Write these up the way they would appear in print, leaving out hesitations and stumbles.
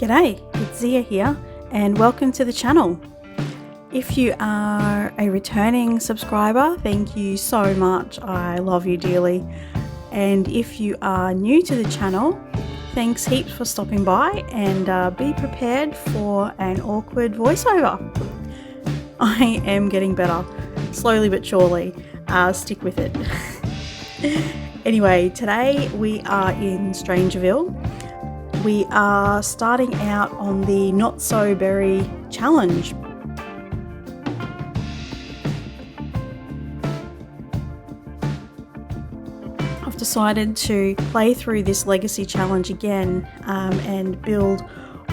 G'day, it's Zia here and welcome to the channel. If you are a returning subscriber, thank you so much, I love you dearly. And if you are new to the channel, thanks heaps for stopping by and be prepared for an awkward voiceover. I am getting better, slowly but surely, stick with it. Anyway, today we are in Strangerville. We are starting out on the Not So Berry challenge. I've decided to play through this legacy challenge again and build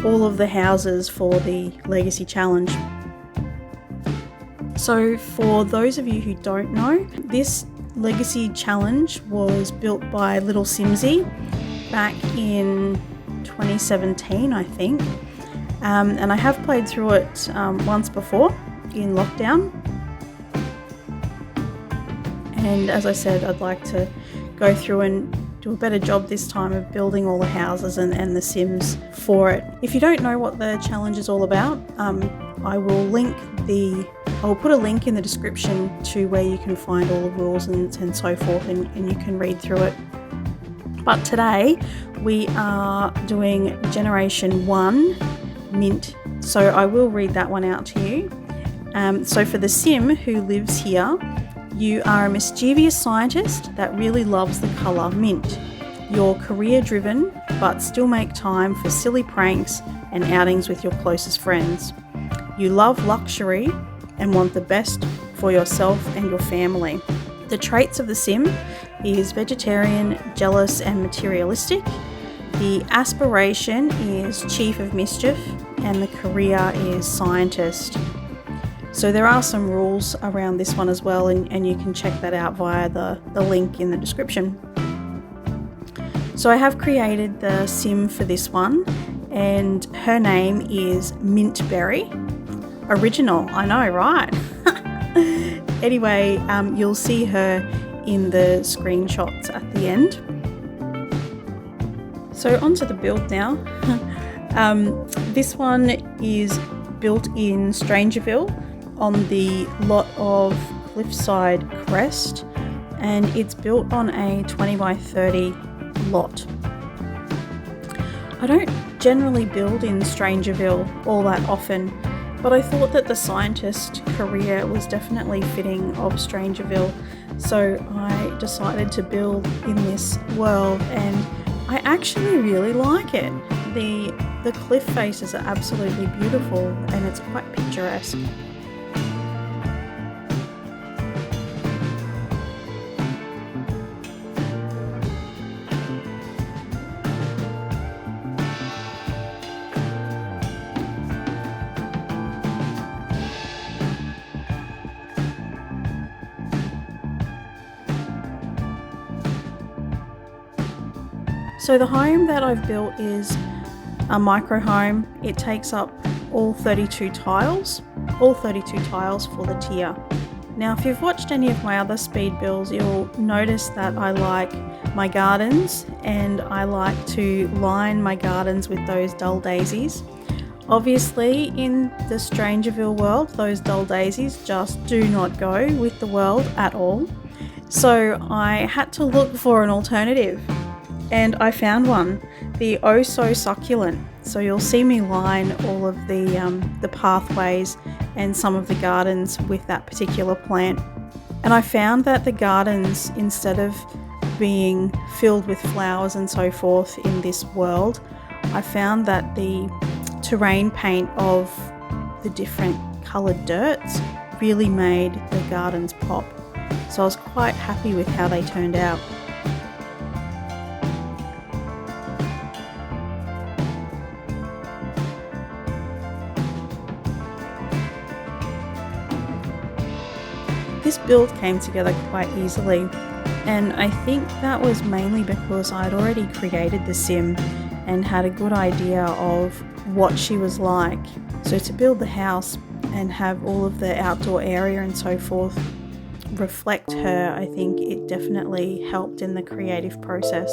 all of the houses for the legacy challenge. So for those of you who don't know, this legacy challenge was built by little Simszeey back in 2017, I think, and I have played through it once before in lockdown, and as I said, I'd like to go through and do a better job this time of building all the houses and the Sims for it. If you don't know what the challenge is all about, I will put a link in the description to where you can find all the rules and so forth, and you can read through it. But today we are doing Generation 1 Mint, so I will read that one out to you. So for the Sim who lives here, you are a mischievous scientist that really loves the colour mint. You're career driven but still make time for silly pranks and outings with your closest friends. You love luxury and want the best for yourself and your family. The traits of the Sim is vegetarian, jealous and materialistic. The aspiration is chief of mischief and the career is scientist. So there are some rules around this one as well, and you can check that out via the link in the description. So I have created the Sim for this one, and her name is Mintberry. Original, I know, right? Anyway, you'll see her in the screenshots at the end. So onto the build now. This one is built in Strangerville on the lot of Cliffside Crest, and it's built on a 20 by 30 lot. I don't generally build in Strangerville all that often, but I thought that the scientist career was definitely fitting of Strangerville, so I decided to build in this world, and I actually really like it. The cliff faces are absolutely beautiful and it's quite picturesque. So the home that I've built is a micro home. It takes up all 32 tiles for the tier. Now if you've watched any of my other speed builds, you'll notice that I like my gardens and I like to line my gardens with those dull daisies. Obviously in the Strangerville world, those dull daisies just do not go with the world at all. So I had to look for an alternative. And I found one, the Oh So Succulent. So you'll see me line all of the pathways and some of the gardens with that particular plant. And I found that the gardens, instead of being filled with flowers and so forth in this world, I found that the terrain paint of the different coloured dirts really made the gardens pop. So I was quite happy with how they turned out. This build came together quite easily, and I think that was mainly because I'd already created the Sim and had a good idea of what she was like. So to build the house and have all of the outdoor area and so forth reflect her, I think it definitely helped in the creative process.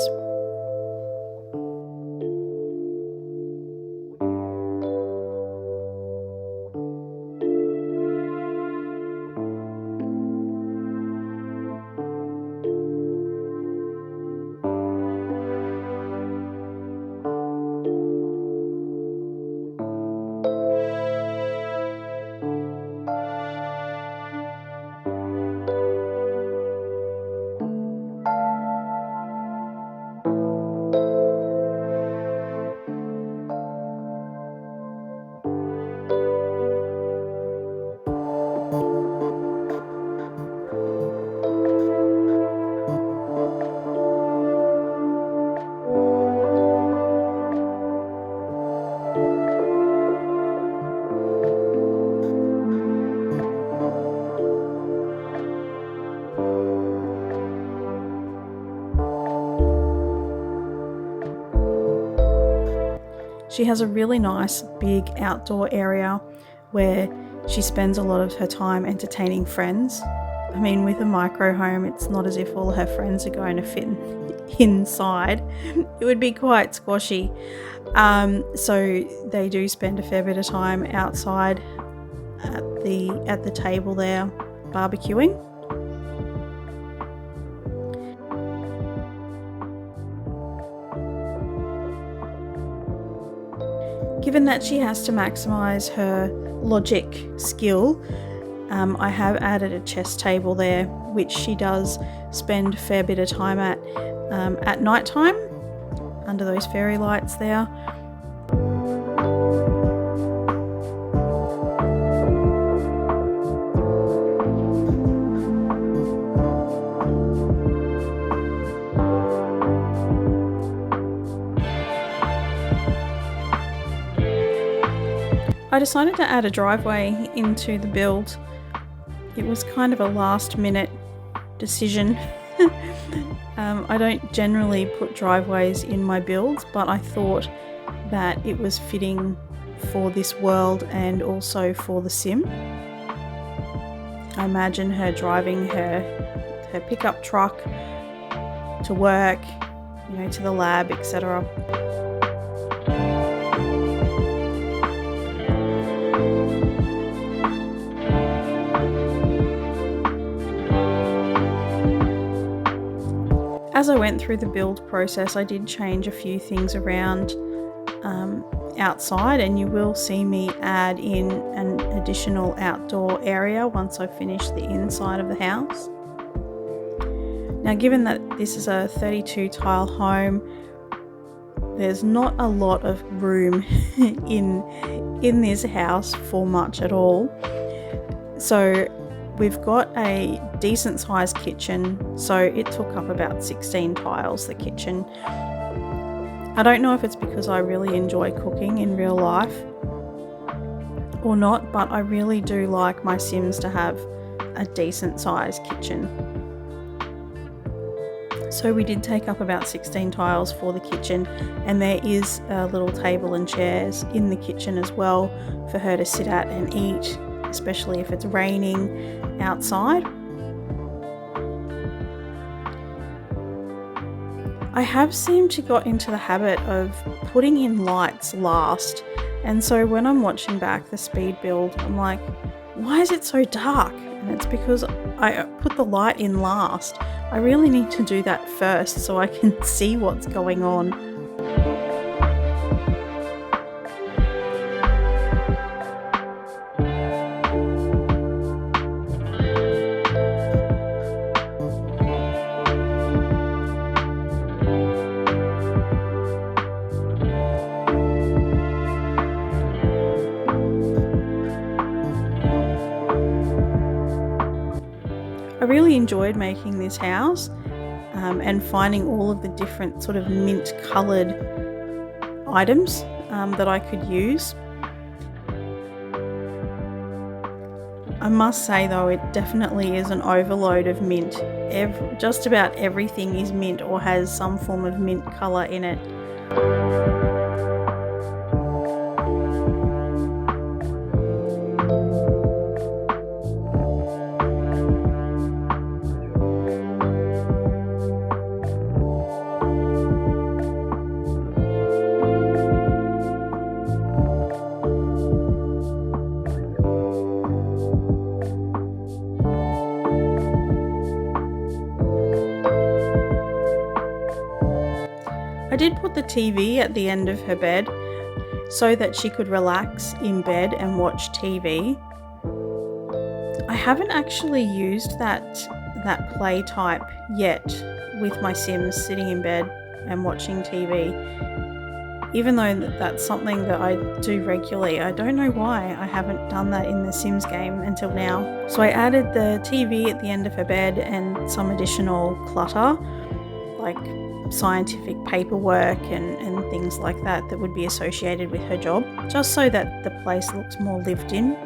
She has a really nice big outdoor area where she spends a lot of her time entertaining friends. I mean, with a micro home, it's not as if all her friends are going to fit inside. It would be quite squashy. So they do spend a fair bit of time outside at the table there, barbecuing. Given that she has to maximize her logic skill, I have added a chess table there, which she does spend a fair bit of time at night time, under those fairy lights there. I decided to add a driveway into the build. It was kind of a last minute decision. I don't generally put driveways in my builds, but I thought that it was fitting for this world and also for the sim. I imagine her driving her pickup truck to work, to the lab, etc. As I went through the build process, I did change a few things around outside, and you will see me add in an additional outdoor area once I finish the inside of the house. Now, given that this is a 32 tile home, there's not a lot of room in this house for much at all. So we've got a decent sized kitchen, so it took up about 16 tiles, the kitchen. I don't know if it's because I really enjoy cooking in real life or not, but I really do like my Sims to have a decent sized kitchen. So we did take up about 16 tiles for the kitchen, and there is a little table and chairs in the kitchen as well for her to sit at and eat, especially if it's raining outside. I have seemed to got into the habit of putting in lights last, and so when I'm watching back the speed build, I'm like, why is it so dark? And it's because I put the light in last. I really need to do that first so I can see what's going on. I really enjoyed making this house and finding all of the different sort of mint coloured items that I could use. I must say though, it definitely is an overload of mint. Just about everything is mint or has some form of mint colour in it. I did put the TV at the end of her bed so that she could relax in bed and watch TV. I haven't actually used that play type yet with my Sims sitting in bed and watching TV. Even though that's something that I do regularly, I don't know why I haven't done that in the Sims game until now. So I added the TV at the end of her bed and some additional clutter, like scientific paperwork and things like that would be associated with her job, just so that the place looks more lived in.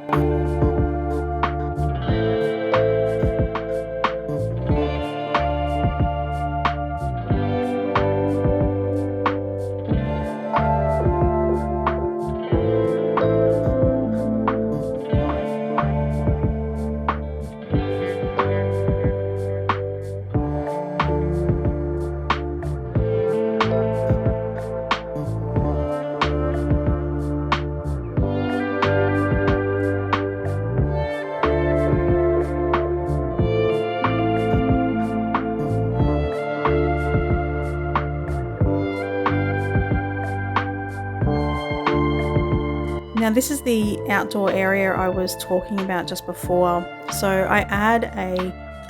Now this is the outdoor area I was talking about just before. So I add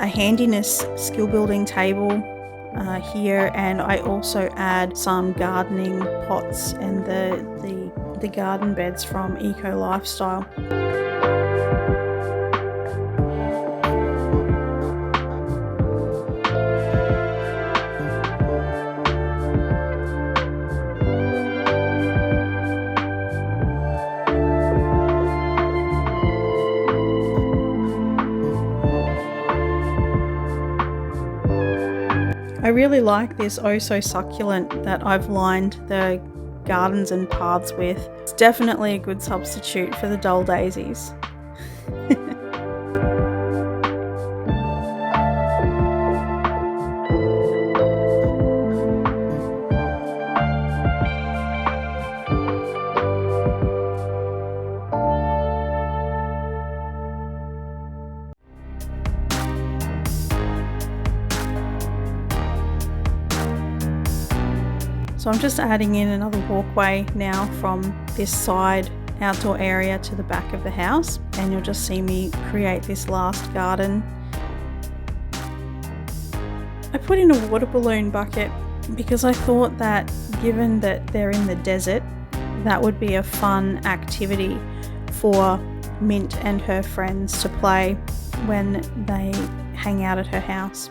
a handiness skill building table here, and I also add some gardening pots and the garden beds from Eco Lifestyle. I really like this oh so succulent that I've lined the gardens and paths with. It's definitely a good substitute for the dull daisies. So I'm just adding in another walkway now from this side outdoor area to the back of the house, and you'll just see me create this last garden. I put in a water balloon bucket because I thought that given that they're in the desert, that would be a fun activity for Mint and her friends to play when they hang out at her house.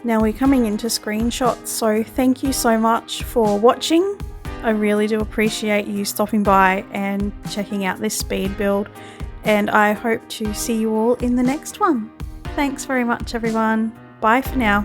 Now we're coming into screenshots, so thank you so much for watching. I really do appreciate you stopping by and checking out this speed build, and I hope to see you all in the next one. Thanks very much everyone. Bye for now.